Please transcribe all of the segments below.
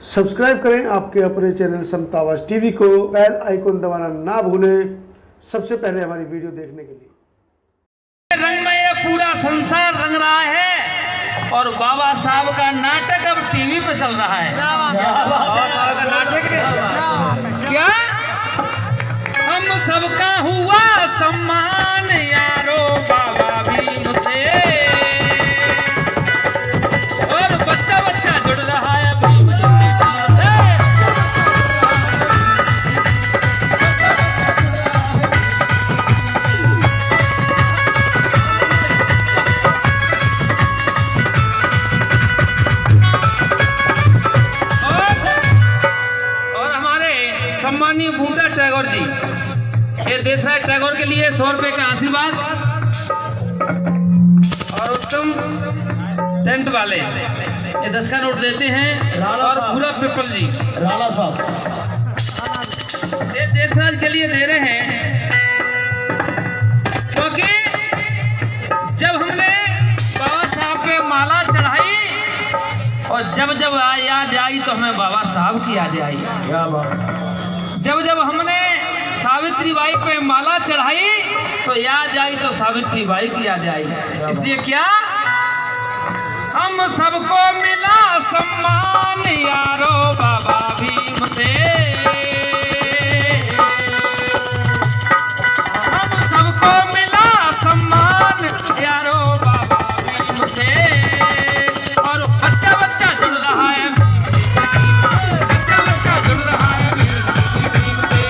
Subscribe करें आपके अपने चैनल समता आवाज टीवी को, बेल आइकन दबाना ना भूलें सबसे पहले हमारी वीडियो देखने के लिए। रंग में ये पूरा संसार रंग रहा है और बाबा साहब का नाटक अब टीवी पे चल रहा है। और नाटक क्या हम सबका हुआ सम्मान यारो बाबा भीम से, और बच्चा बच्चा जुड़ रहा है भीम जी से। और हमारे सम्मानीय बूटा टैगोर जी, ये देशराज टैगोर के लिए 100 रुपए का आशीर्वाद और उत्तम टेंट वाले ये 10 का नोट देते हैं। और पूरा पीपल जी राणा साहब ये देशराज के लिए दे रहे हैं, क्योंकि जब हमने बाबा साहब पे माला चढ़ाई और जब जब याद आई तो हमें बाबा साहब की याद आई। क्या बात। जब जब हमने सावित्री बाई पे माला चढ़ाई तो याद आई तो सावित्री बाई की याद आई। इसलिए क्या हम सबको मिला सम्मान यारो बाबा भीम से, हम सबको मिला सम्मान यारो बाबा भीम से। और बच्चा बच्चा जुड़ रहा है, बच्चा बच्चा जुड़ रहा है भीम से।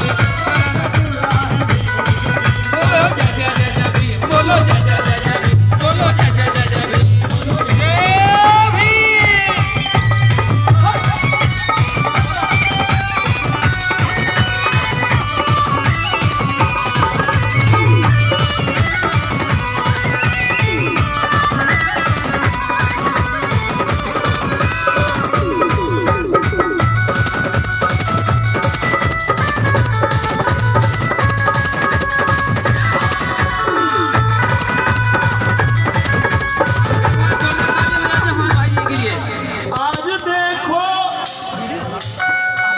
बोलो जय जय जय जय भीम, बोलो जय जय जय जय भीम, बोलो जय जय जय जय भीम। आज देखो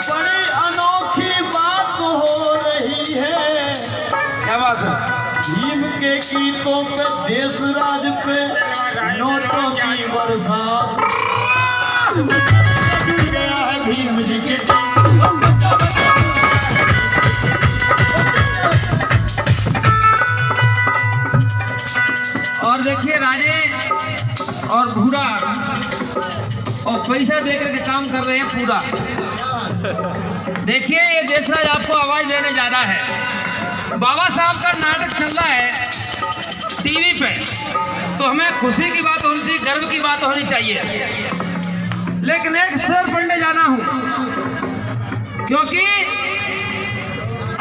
बड़ी अनोखी बात हो रही है। क्या बात है? भीम के गीतों पे, देश राज पे नोटों की बरसात जुड़ गया है भीम जी के। और देखिए राजे और भूरा और पैसा देकर के काम कर रहे हैं पूरा। देखिए ये देशराज आपको आवाज देने जा रहा है। बाबा साहब का नाटक चल रहा है टीवी पे, तो हमें खुशी की बात होनी चाहिए, गर्व की बात होनी चाहिए। लेकिन एक शेर पढ़ने जाना हूं, क्योंकि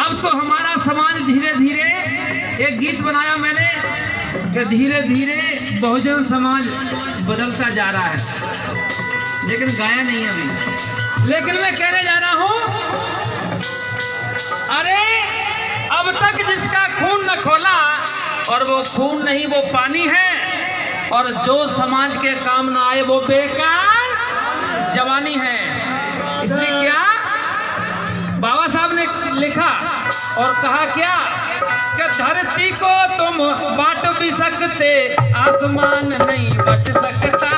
अब तो हमारा समाज धीरे धीरे, एक गीत बनाया मैंने कि धीरे धीरे बहुजन समाज बदलता जा रहा है, लेकिन गाया नहीं अभी। लेकिन मैं कहने जा रहा हूं, अरे अब तक जिसका खून न खोला, और वो खून नहीं वो पानी है, और जो समाज के काम न आए वो बेकार जवानी है। इसलिए क्या बाबा साहब ने लिखा और कहा क्या कि धरती को तुम बांट भी सकते, आसमान नहीं बच सकता।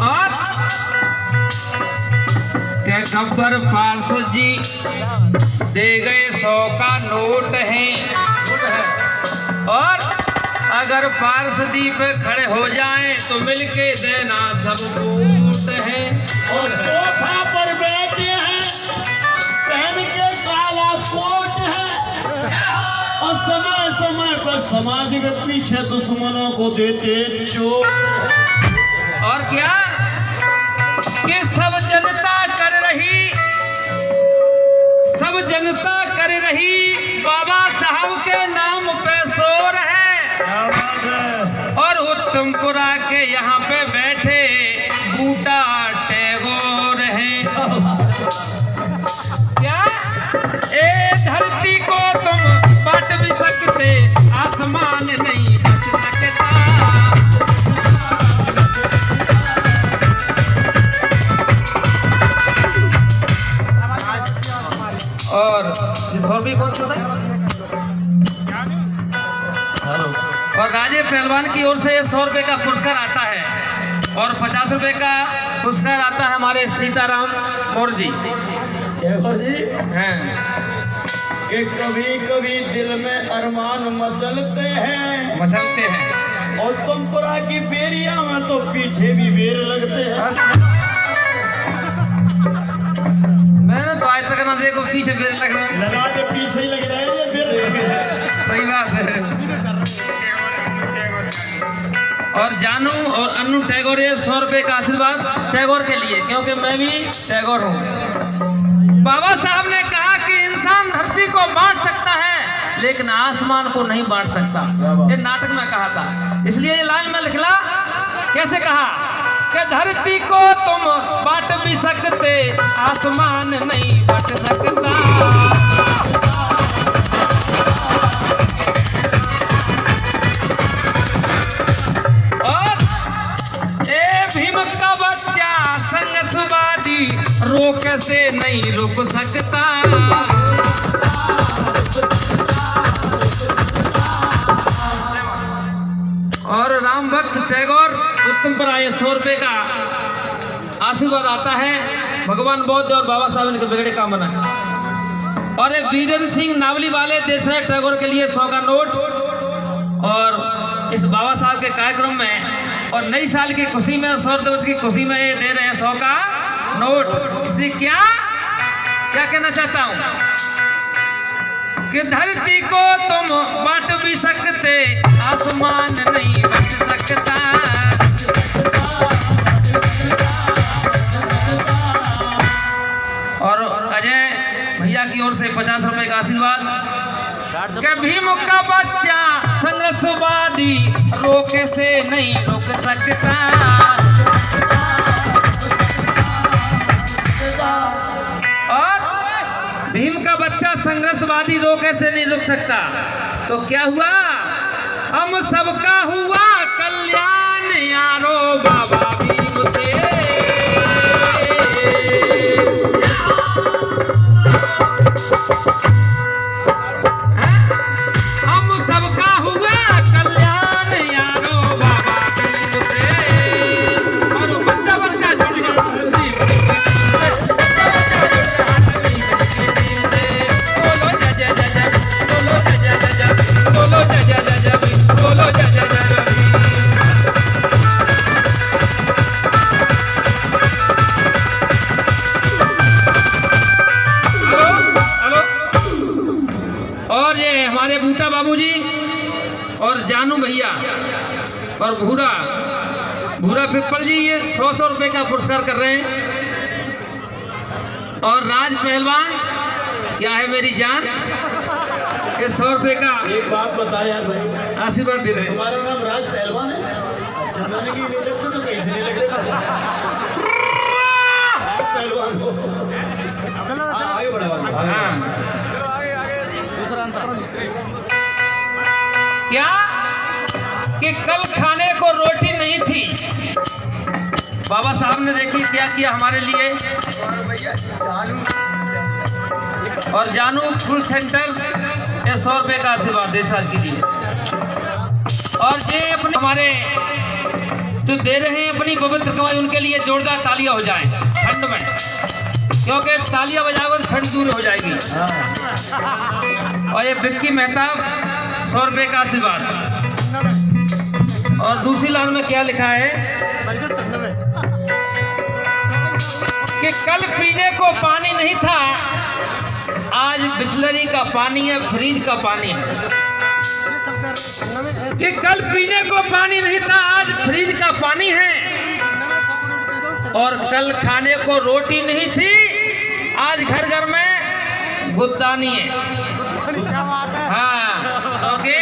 और के गब्बर पार्षद जी दे गए 100 का नोट है, और अगर पार्षदी पे खड़े हो जाएं तो मिलके देना सब वोट है। और सोफा पर बैठे हैं, पहन के काला कोट है, और समय समय पर समाज के पीछे दुश्मनों को देते चोट। और क्या कि सब जनता कर रही, सब जनता कर रही बाबा साहब के नाम पे शोर है। और उत्तमपुरा के यहाँ पे बैठे बूटा टैगोर हैं। क्या ए धरती को तुम बांट भी सकते, आसमान नहीं बच सकता। 100 रुपये कौन सा था? और गाजे पहलवान की ओर से 100 रुपये का पुरस्कार आता है और 50 रुपये का पुरस्कार आता है हमारे सीताराम मौर्य जी। और जी हैं कि कभी कभी दिल में अरमान मचलते हैं मचलते हैं और तुमपुरा की बेरिया में तो पीछे भी बेर लगते हैं। मैंने तो आज तक ना देखो पीछे बेर लग रहे हैं। लगा के पीछे ही लग रहे हैं ये बेर लगे हैं। सही बात है। और जानू और अन्नू टैगोर ये 100 रुपये का आशीर्वाद टैगोर के लिए, क्योंकि मैं भी टैगोर हूँ। बाबा साहब ने कहा कि इंसान धरती को बांट सकता है लेकिन आसमान को नहीं बांट सकता। ये नाटक में कहा था, इसलिए ये लाइन में लिखला। कैसे कहा कि धरती को तुम बांट भी सकते, आसमान नहीं बांट सकता। संगतवादी रोक से नहीं रुक सकता। और राम बख्श टैगोर उत्तम पर आए 100 रुपये का आशीर्वाद आता है। भगवान बौद्ध और बाबा साहब इनके बिगड़े काम बना। और एक वीरेंद्र सिंह नावली वाले देशराज टैगोर के लिए 100 का नोट। और इस बाबा साहब के कार्यक्रम में और नई साल की खुशी में 100 दिवस की खुशी में ये दे रहे हैं 100 का नोट। इसलिए क्या कहना चाहता हूं कि धरती को तुम बांट भी सकते, आसमान नहीं बांट सकता। और अजय भैया की ओर से 50 रुपए का आशीर्वाद। कि भीम का बच्चा संघर्षवादी रोके से नहीं रोक सकता। और भीम का बच्चा संघर्षवादी रोके से नहीं रोक सकता तो क्या हुआ? हम सबका हुआ कल्याण यारो बाबा भीम से। हमारे बूटा बाबूजी और जानू भैया और भूरा पिप्पल जी ये 100 रुपए का पुरस्कार कर रहे हैं। और राज पहलवान क्या है मेरी जान ये 100 रुपए का एक बात बताया यार भाई, आशीर्वाद दे रहे हैं। हमारा नाम राज पहलवान है। अच्छा मैंने की इलेक्शन से तो कैसे नहीं लग रहा पहलवान हो। चलो आगे बढ़ा। हाँ क्या कि कल खाने को रोटी नहीं थी। बाबा साहब ने देखी क्या किया हमारे लिए। और जानू फूल सेंटर ये 100 रुपए का आशीर्वाद दे साल के लिए। और ये अपने हमारे जो दे रहे हैं अपनी पवित्र कमाई उनके लिए जोरदार तालियां हो जाए ठंड में, क्योंकि तालियां बजाओगे तो ठंड दूर हो जाएगी। और ये विक्की मेहताब 100 रुपए का आशीर्वाद। और दूसरी लाइन में क्या लिखा है कि कल पीने को पानी नहीं था, आज बिस्लरी का पानी है, फ्रिज का पानी है। कि कल पीने को पानी नहीं था, आज फ्रिज का पानी है। और कल खाने को रोटी नहीं थी, आज घर घर में गुद्दानी है। हाँ ओके।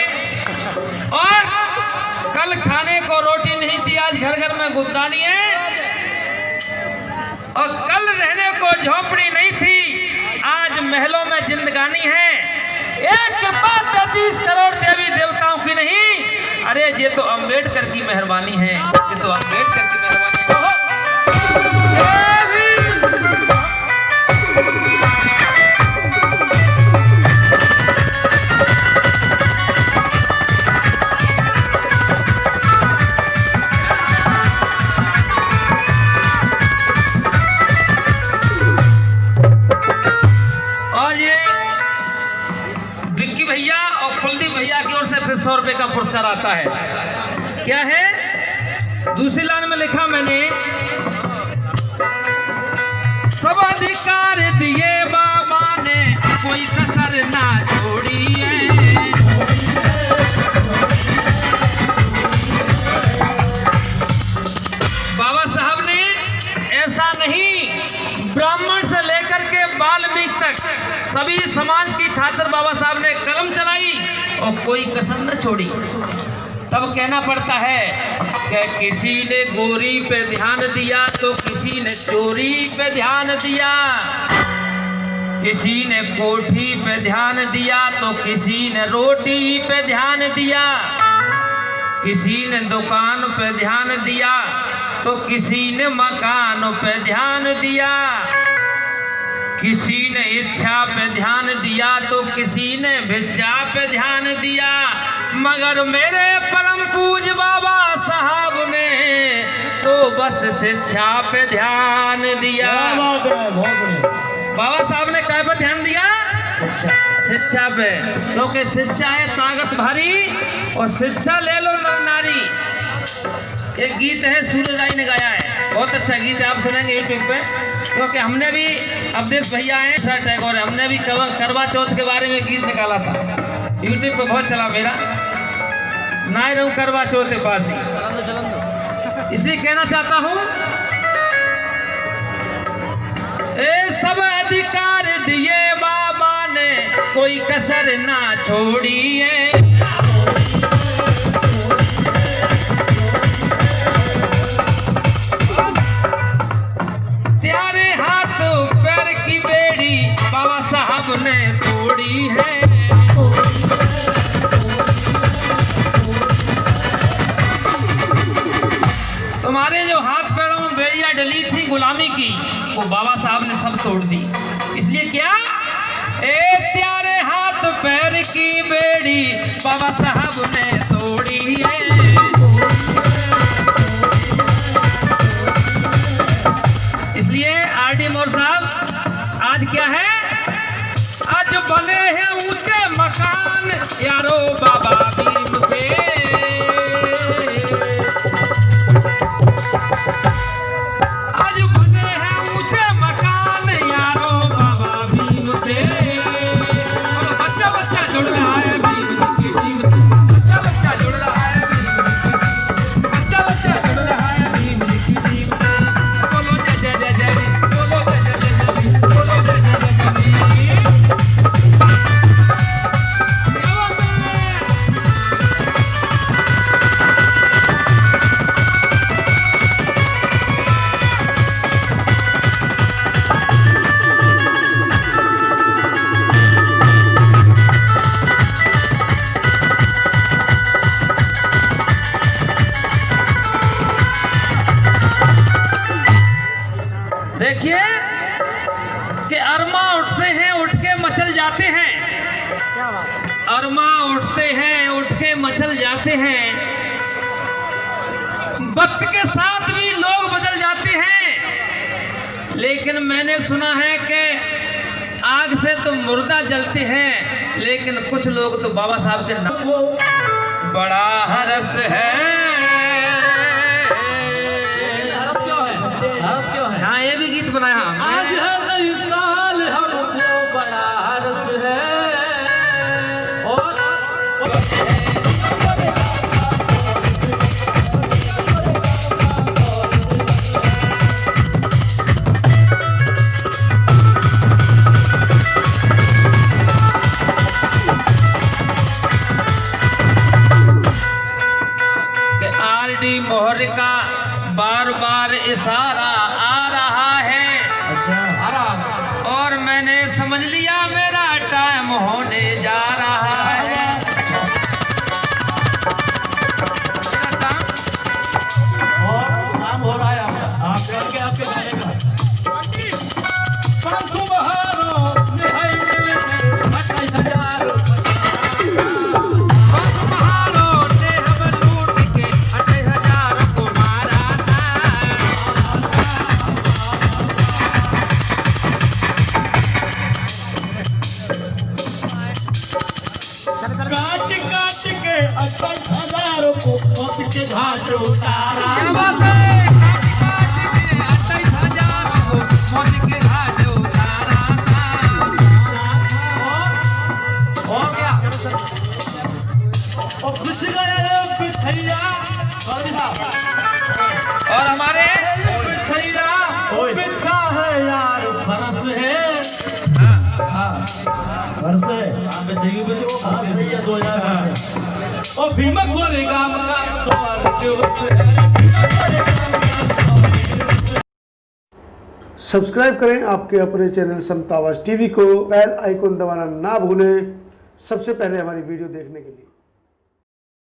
और कल खाने को रोटी नहीं थी, आज घर घर में गुद्दानी है। और कल रहने को झोपड़ी नहीं थी, आज महलों में जिंदगानी है। एक कृपा 30 करोड़ देवी देवताओं की नहीं, अरे ये तो अम्बेडकर की मेहरबानी है, ये तो अम्बेडकर की मेहरबानी है। का पुरस्कार आता है। क्या है? दूसरी लाइन में लिखा मैंने, सब अधिकार दिए बाबा ने, कोई कसर ना छोड़ी है। बाबा साहब ने ऐसा नहीं, ब्राह्मण से लेकर के वाल्मीकि तक सभी समाज की खातिर बाबा साहब ने कलम चलाई और कोई कसर न छोड़ी। तब कहना पड़ता है कि किसी ने गोरी पे ध्यान दिया तो किसी ने चोरी पे ध्यान दिया, किसी ने कोठी पे ध्यान दिया तो किसी ने रोटी पे ध्यान दिया, किसी ने दुकान पे ध्यान दिया तो किसी ने मकान पे ध्यान दिया, किसी ने इच्छा पे ध्यान दिया तो किसी ने भिक्षा पे ध्यान दिया, मगर मेरे परम पूज बाबा साहब ने तो बस शिक्षा पे ध्यान दिया। बाबा साहब ने क्या पे ध्यान दिया? शिक्षा पे, क्योंकि शिक्षा है ताकत भारी और शिक्षा ले लो नर नारी। एक गीत है सूर्य राय ने गाया है, बहुत अच्छा गीत है, आप सुनेंगे यूट्यूब पे। क्योंकि हमने भी अवधेश भैया हैं सर टैगोर, हमने भी करवा चौथ के बारे में गीत निकाला था, यूट्यूब पे बहुत चला मेरा, ना रहूं करवा चौथ के पास ही। इसलिए कहना चाहता हूं, ए सब अधिकार दिए बाबा ने, कोई कसर ना छोड़ी है। त्यारे हाथ पैर की बेड़ी बाबा साहब ने तोड़ी है। तुम्हारे जो हाथ पैरों में बेड़ियां डली थी गुलामी की, वो बाबा साहब ने सब तोड़ दी। इसलिए क्या, ए त्यारे हाथ पैर की बेड़ी बाबा साहब ने तोड़ी है। इसलिए आरडी मोर साहब, आज क्या है? आज बने हैं ऊंचे मकान यारो बाबा भीम के, आज बने हैं ऊंचे मकान यारो बाबा भीम से। बच्चा बच्चा जुड़ रहा है भीम की टीम, बच्चा बच्चा जुड़ रहा है भीम की टीम, बच्चा बच्चा जुड़ रहा है भीम की टीम। बोलो जय जय जय जय, बोलो जय जय जय जय, बोलो जय जय जय जय। देखिए कि अरमा उठते हैं उठ के मचल जाते हैं, अरमा उठते हैं उठ के मचल जाते हैं, वक्त के साथ भी लोग बदल जाते हैं। लेकिन मैंने सुना है कि आग से तो मुर्दा जलते हैं, लेकिन कुछ लोग तो बाबा साहब के नाम को बड़ा हरस है। हाँ, ये भी गीत बनाया आज है नई साल हमको बड़ा हर्ष है। और आरडी मोहर का बार बार इशारा आ रहा है, और मैंने समझ लिया मेरा टाइम होने जा रहा है। और काम हो रहा है आपका, आपके जाएगा 500 बहारों निहाई मिले 28,000 था। मौत के घाट उतारा। क्या बात है, काट में 28,000 को मौत के घाट उतारा था। हो गया। और खुश गए पिछैया और हमारे पिछैया पिछा है यार फरस है। फरस है बिछेगी बिछो। हाँ सही है 2000 और भीमा कोरेगा का स्वर्ग है। सब्सक्राइब करें आपके अपने चैनल समतावाज टीवी को, बेल आइकन दबाना ना भूलें सबसे पहले हमारी वीडियो देखने के लिए।